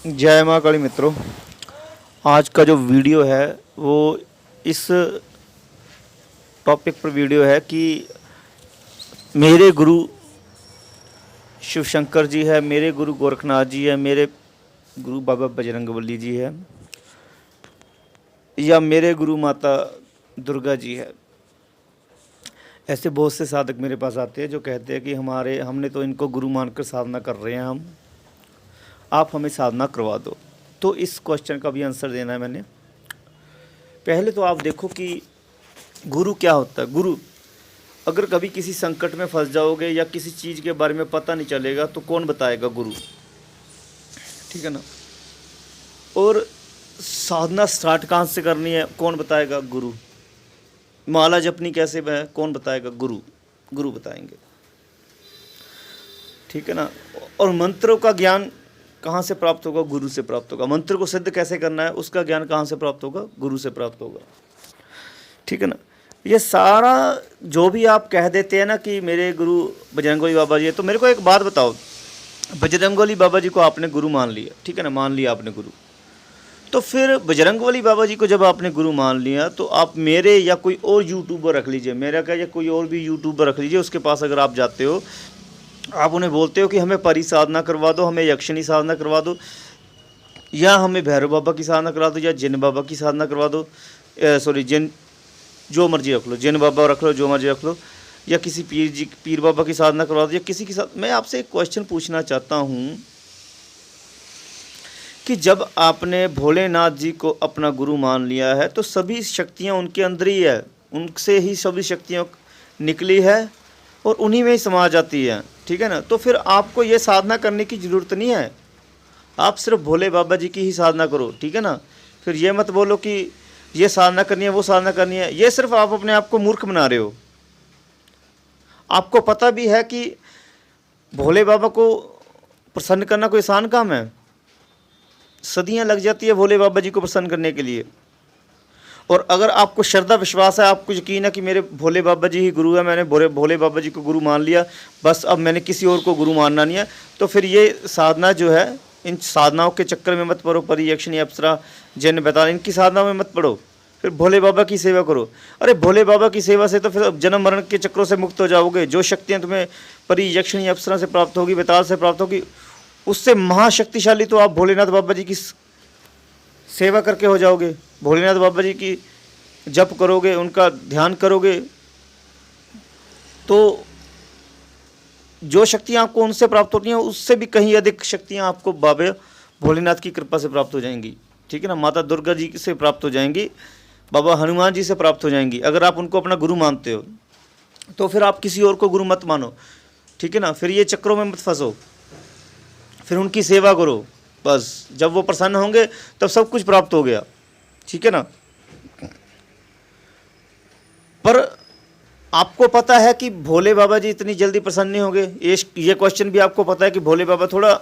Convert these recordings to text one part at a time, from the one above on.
जय माँ काली मित्रों। आज का जो वीडियो है वो इस टॉपिक पर वीडियो है कि मेरे गुरु शिव शंकर जी है, मेरे गुरु गोरखनाथ जी है, मेरे गुरु बाबा बजरंगबली जी है, या मेरे गुरु माता दुर्गा जी है। ऐसे बहुत से साधक मेरे पास आते हैं जो कहते हैं कि हमने तो इनको गुरु मानकर साधना कर रहे हैं, आप हमें साधना करवा दो। तो इस क्वेश्चन का भी आंसर देना है मैंने। पहले तो आप देखो कि गुरु क्या होता है। गुरु, अगर कभी किसी संकट में फंस जाओगे या किसी चीज़ के बारे में पता नहीं चलेगा तो कौन बताएगा? गुरु, ठीक है ना। और साधना स्टार्ट कहाँ से करनी है, कौन बताएगा? गुरु। माला जपनी कैसे है, कौन बताएगा? गुरु। गुरु बताएंगे, ठीक है ना। और मंत्रों का ज्ञान कहाँ से प्राप्त होगा? गुरु से प्राप्त होगा। मंत्र को सिद्ध कैसे करना है उसका ज्ञान कहाँ से प्राप्त होगा? गुरु से प्राप्त होगा, ठीक है ना। ये सारा जो भी आप कह देते हैं ना कि मेरे गुरु बजरंगबली बाबा जी है, तो मेरे को एक बात बताओ, बजरंगबली बाबा जी को आपने गुरु मान लिया, ठीक है ना, मान लिया आपने गुरु, तो फिर बजरंगबली बाबा जी को जब आपने गुरु मान लिया तो आप मेरे या कोई और यूट्यूबर रख लीजिए, मेरा क्या, या कोई और भी यूट्यूबर रख लीजिए, उसके पास अगर आप जाते हो, आप उन्हें बोलते हो कि हमें परी साधना करवा दो, हमें यक्षिणी साधना करवा दो, या हमें भैरव बाबा की साधना करवा दो, या जिन बाबा की साधना करवा दो, सॉरी जिन, जो मर्जी रख लो, जिन बाबा रख लो, जो मर्जी रख लो, या किसी पीर बाबा की साधना करवा दो, या किसी की साथ। मैं आपसे एक क्वेश्चन पूछना चाहता हूँ कि जब आपने भोलेनाथ जी को अपना गुरु मान लिया है तो सभी शक्तियाँ उनके अंदर ही है, उनसे ही सभी शक्तियाँ निकली है और उन्हीं में ही समा जाती है, ठीक है ना। तो फिर आपको ये साधना करने की ज़रूरत नहीं है, आप सिर्फ भोले बाबा जी की ही साधना करो, ठीक है ना। फिर ये मत बोलो कि ये साधना करनी है, वो साधना करनी है, ये सिर्फ आप अपने आप को मूर्ख बना रहे हो। आपको पता भी है कि भोले बाबा को प्रसन्न करना कोई आसान काम है, सदियां लग जाती है भोले बाबा जी को प्रसन्न करने के लिए। और अगर आपको श्रद्धा विश्वास है, आपको यकीन है कि मेरे भोले बाबा जी ही गुरु है, मैंने भोले बाबा जी को गुरु मान लिया, बस अब मैंने किसी और को गुरु मानना नहीं है, तो फिर ये साधना जो है, इन साधनाओं के चक्कर में मत पड़ो, परी यक्षिणी अप्सरा जैन बैताल, इनकी साधना में मत पड़ो, फिर भोले बाबा की सेवा करो। अरे भोले बाबा की सेवा से तो फिर जन्म मरण के चक्रों से मुक्त हो जाओगे। जो शक्तियाँ तुम्हें परी यक्षिणी अप्सरा से प्राप्त होगी, बैताल से प्राप्त होगी, उससे महाशक्तिशाली तो आप भोलेनाथ बाबा जी की सेवा करके हो जाओगे। भोलेनाथ बाबा जी की जप करोगे, उनका ध्यान करोगे, तो जो शक्तियाँ आपको उनसे प्राप्त होती हैं उससे भी कहीं अधिक शक्तियाँ आपको बाबा भोलेनाथ की कृपा से प्राप्त हो जाएंगी, ठीक है ना। माता दुर्गा जी से प्राप्त हो जाएंगी, बाबा हनुमान जी से प्राप्त हो जाएंगी। अगर आप उनको अपना गुरु मानते हो तो फिर आप किसी और को गुरु मत मानो, ठीक है ना। फिर ये चक्रों में मत फंसो, फिर उनकी सेवा करो, बस जब वो प्रसन्न होंगे तब सब कुछ प्राप्त हो गया, ठीक है ना। पर आपको पता है कि भोले बाबा जी इतनी जल्दी प्रसन्न नहीं होंगे। ये क्वेश्चन भी आपको पता है कि भोले बाबा थोड़ा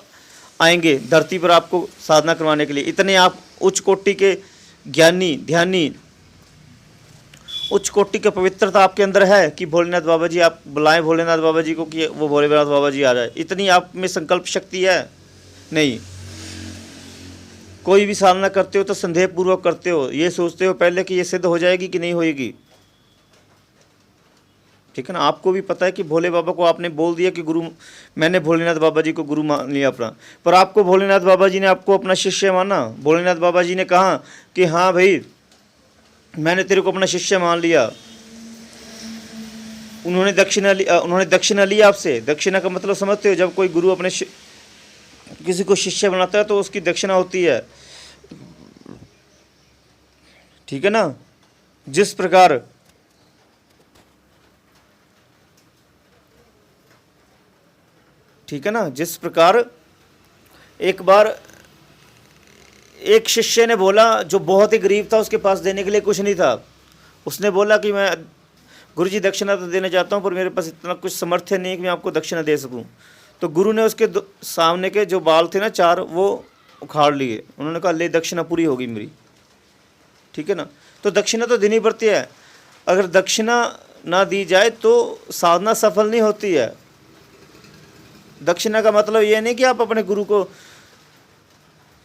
आएंगे धरती पर आपको साधना करवाने के लिए। इतने आप उच्च कोटि के ज्ञानी ध्यानी, उच्च कोटि की पवित्रता आपके अंदर है कि भोलेनाथ बाबा जी, आप बुलाएं भोलेनाथ बाबा जी को कि वो भोलेनाथ बाबा जी आ जाए, इतनी आप में संकल्प शक्ति है? नहीं। कोई भी साधना करते हो तो संदेह पूर्वक करते हो, ये सोचते हो पहले कि ये सिद्ध हो जाएगी कि नहीं होएगी, ठीक है ना। आपको भी पता है कि भोले बाबा को आपने बोल दिया कि गुरु, मैंने भोलेनाथ बाबा जी को गुरु मान लिया अपना, पर आपको भोलेनाथ बाबा जी ने आपको अपना शिष्य माना। भोलेनाथ बाबा जी ने कहा कि हाँ भाई मैंने तेरे को अपना शिष्य मान लिया। उन्होंने दक्षिणा ली आपसे। दक्षिणा का मतलब समझते हो? जब कोई गुरु अपने किसी को शिष्य बनाता है तो उसकी दक्षिणा होती है, ठीक है ना। जिस प्रकार ठीक है ना, जिस प्रकार एक बार एक शिष्य ने बोला, जो बहुत ही गरीब था, उसके पास देने के लिए कुछ नहीं था, उसने बोला कि मैं गुरुजी दक्षिणा तो देना चाहता हूँ पर मेरे पास इतना कुछ सामर्थ्य नहीं है कि मैं आपको दक्षिणा दे सकूँ। तो गुरु ने उसके सामने के जो बाल थे ना 4, वो उखाड़ लिए। उन्होंने कहा ले दक्षिणा पूरी होगी मेरी, ठीक है ना। तो दक्षिणा तो देनी पड़ती है, अगर दक्षिणा ना दी जाए तो साधना सफल नहीं होती है। दक्षिणा का मतलब ये नहीं कि आप अपने गुरु को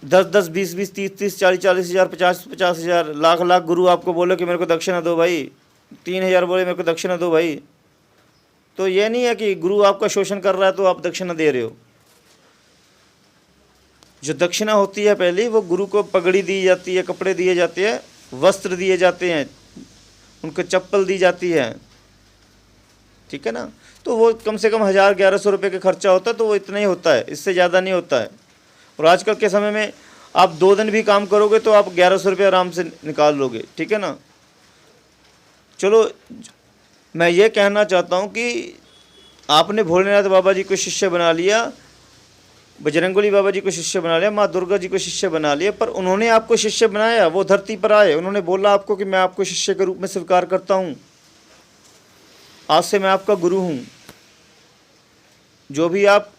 10-10, 20-20, 30-30, 40-40 हज़ार, 50-50 हज़ार, लाख गुरु आपको बोले कि मेरे को दक्षिणा दो भाई, 3,000 बोले मेरे को दक्षिणा दो भाई, तो ये नहीं है कि गुरु आपका शोषण कर रहा है तो आप दक्षिणा दे रहे हो। जो दक्षिणा होती है पहली, वो गुरु को पगड़ी दी जाती है, कपड़े दिए जाते हैं, वस्त्र दिए जाते हैं, उनको चप्पल दी जाती है, ठीक है ना। तो वो कम से कम 1,000-1,100 रुपये का खर्चा होता है, तो वो इतना ही होता है, इससे ज़्यादा नहीं होता है। और आजकल के समय में आप 2 दिन भी काम करोगे तो आप 1,100 रुपये आराम से निकाल लोगे, ठीक है ना। चलो, मैं ये कहना चाहता हूँ कि आपने भोलेनाथ बाबा जी को शिष्य बना लिया, बजरंगबली बाबा जी को शिष्य बना लिया, माँ दुर्गा जी को शिष्य बना लिया, पर उन्होंने आपको शिष्य बनाया, वो धरती पर आए, उन्होंने बोला आपको कि मैं आपको शिष्य के रूप में स्वीकार करता हूँ, आज से मैं आपका गुरु हूँ, जो भी आप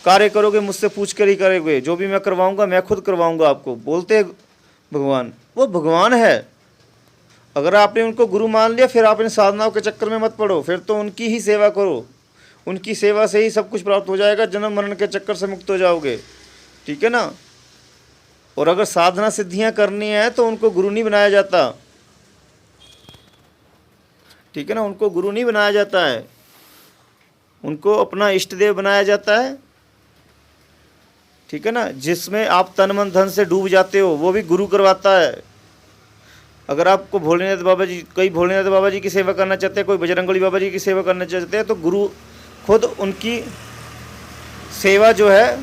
कार्य करोगे मुझसे पूछ कर ही करोगे, जो भी मैं करवाऊंगा मैं खुद करवाऊंगा आपको, बोलते भगवान। वो भगवान है। अगर आपने उनको गुरु मान लिया, फिर आप इन साधनाओं के चक्कर में मत पड़ो, फिर तो उनकी ही सेवा करो, उनकी सेवा से ही सब कुछ प्राप्त हो जाएगा, जन्म मरण के चक्कर से मुक्त हो जाओगे, ठीक है ना। और अगर साधना सिद्धियां करनी है तो उनको गुरु नहीं बनाया जाता, ठीक है ना, उनको गुरु नहीं बनाया जाता है, उनको अपना इष्ट देव बनाया जाता है, ठीक है ना। जिसमें आप तन मन धन से डूब जाते हो वो भी गुरु करवाता है। अगर आपको भोलेनाथ बाबा जी, कोई भोलेनाथ बाबा जी की सेवा करना चाहते हैं, कोई बजरंगबली बाबा जी की सेवा करना चाहते हैं, तो गुरु खुद उनकी सेवा जो है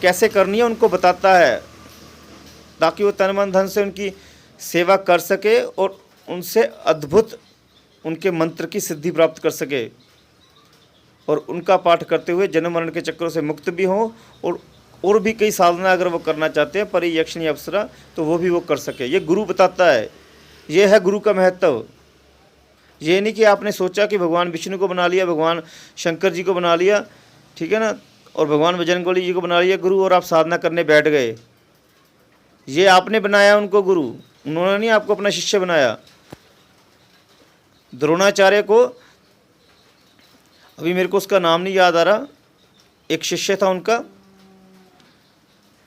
कैसे करनी है उनको बताता है, ताकि वो तन मन धन से उनकी सेवा कर सके और उनसे अद्भुत उनके मंत्र की सिद्धि प्राप्त कर सके, और उनका पाठ करते हुए जन्म मरण के चक्रों से मुक्त भी हो, और भी कई साधना अगर वो करना चाहते हैं, परी यक्षिणी अप्सरा, तो वो भी वो कर सके। ये गुरु बताता है, ये है गुरु का महत्व। ये नहीं कि आपने सोचा कि भगवान विष्णु को बना लिया, भगवान शंकर जी को बना लिया, ठीक है ना, और भगवान बजरंगबली जी को बना लिया गुरु, और आप साधना करने बैठ गए। ये आपने बनाया उनको गुरु, उन्होंने नहीं आपको अपना शिष्य बनाया। द्रोणाचार्य को, अभी मेरे को उसका नाम नहीं याद आ रहा, एक शिष्य था उनका,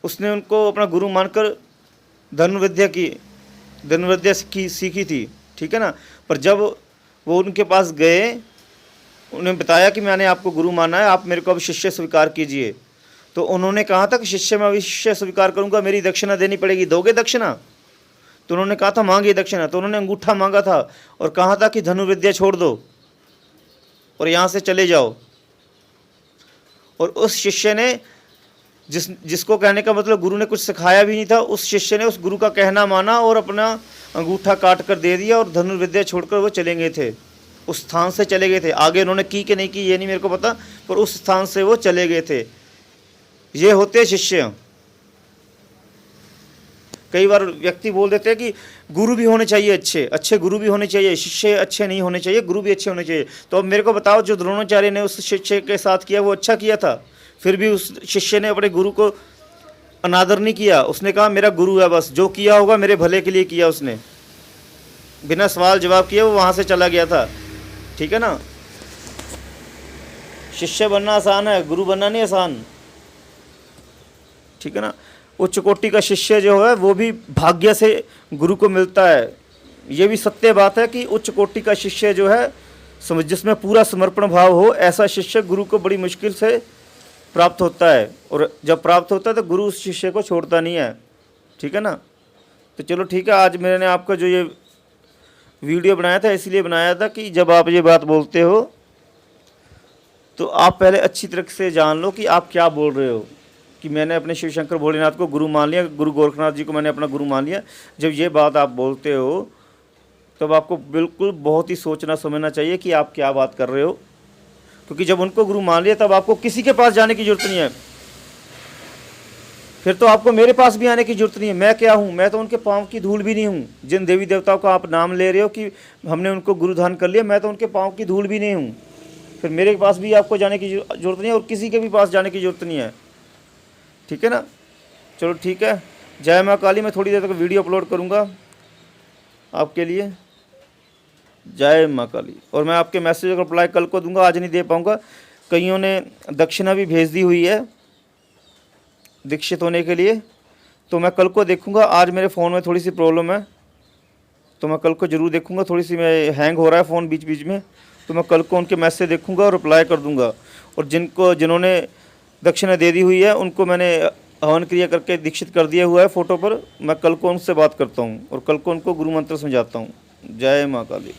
उसने उनको अपना गुरु मानकर धनुर्विद्या सीखी थी, ठीक है ना। पर जब वो उनके पास गए, उन्हें बताया कि मैंने आपको गुरु माना है, आप मेरे को अब शिष्य स्वीकार कीजिए, तो उन्होंने कहा था कि शिष्य मैं अभी शिष्य स्वीकार करूंगा, मेरी दक्षिणा देनी पड़ेगी, दोगे दक्षिणा? तो उन्होंने कहा था मांगिए दक्षिणा। तो उन्होंने अंगूठा मांगा था और कहा था कि धनुर्विद्या छोड़ दो और यहाँ से चले जाओ। और उस शिष्य ने, जिसको कहने का मतलब गुरु ने कुछ सिखाया भी नहीं था, उस शिष्य ने उस गुरु का कहना माना और अपना अंगूठा काट कर दे दिया, और धनुर्विद्या छोड़कर वो चले गए थे, उस स्थान से चले गए थे। आगे उन्होंने की कि नहीं की ये नहीं मेरे को पता, पर उस स्थान से वो चले गए थे। ये होते शिष्य। कई बार व्यक्ति बोल देते हैं कि गुरु भी होने चाहिए, अच्छे गुरु भी होने चाहिए, शिष्य अच्छे नहीं होने चाहिए, गुरु भी अच्छे होने चाहिए। तो अब मेरे को बताओ, जो द्रोणाचार्य ने उस शिष्य के साथ किया वो अच्छा किया था, फिर भी उस शिष्य ने अपने गुरु को अनादर नहीं किया। उसने कहा मेरा गुरु है, बस जो किया होगा मेरे भले के लिए किया, उसने बिना सवाल जवाब किए वो वहाँ से चला गया था, ठीक है ना। शिष्य बनना आसान है, गुरु बनना नहीं आसान, ठीक है ना। उच्च कोटि का शिष्य जो है वो भी भाग्य से गुरु को मिलता है। ये भी सत्य बात है कि उच्च कोटि का शिष्य जो है, जिसमें पूरा समर्पण भाव हो, ऐसा शिष्य गुरु को बड़ी मुश्किल से प्राप्त होता है। और जब प्राप्त होता है तो गुरु उस शिष्य को छोड़ता नहीं है, ठीक है ना। तो चलो ठीक है, आज मैंने आपका जो ये वीडियो बनाया था इसलिए बनाया था कि जब आप ये बात बोलते हो तो आप पहले अच्छी तरह से जान लो कि आप क्या बोल रहे हो, कि मैंने अपने शिव शंकर भोलेनाथ को गुरु मान लिया, गुरु गोरखनाथ जी को मैंने अपना गुरु मान लिया। जब ये बात आप बोलते हो तब आपको बिल्कुल बहुत ही सोचना समझना चाहिए कि आप क्या बात कर रहे हो, क्योंकि जब उनको गुरु मान लिया तब आपको किसी के पास जाने की जरूरत नहीं है, फिर तो आपको मेरे पास भी आने की जरूरत नहीं है। मैं क्या हूँ? मैं तो उनके पाँव की धूल भी नहीं हूँ। जिन देवी देवताओं का आप नाम ले रहे हो कि हमने उनको गुरु धारण कर लिया, मैं तो उनके पाँव की धूल भी नहीं हूँ, फिर मेरे पास भी आपको जाने की जरूरत नहीं है और किसी के भी पास जाने की जरूरत नहीं है, ठीक है ना। चलो ठीक है, जय माँ काली। मैं थोड़ी देर तक वीडियो अपलोड करूँगा आपके लिए। जय माँ काली। और मैं आपके मैसेज का रिप्लाई कल को दूंगा, आज नहीं दे पाऊँगा। कईयों ने दक्षिणा भी भेज दी हुई है, दीक्षित होने के लिए। तो मैं कल को देखूँगा, आज मेरे फ़ोन में थोड़ी सी प्रॉब्लम है, तो मैं कल को ज़रूर देखूँगा। थोड़ी सी मैं हैंग हो रहा है फ़ोन बीच बीच में, तो मैं कल को उनके मैसेज देखूँगा और रिप्लाई कर दूँगा। और जिन्होंने दक्षिणा दे दी हुई है उनको मैंने हवन क्रिया करके दीक्षित कर दिया हुआ है फ़ोटो पर। मैं कल को उनसे बात करता हूँ और कल को उनको गुरु मंत्र समझाता हूँ। जय माँ काली।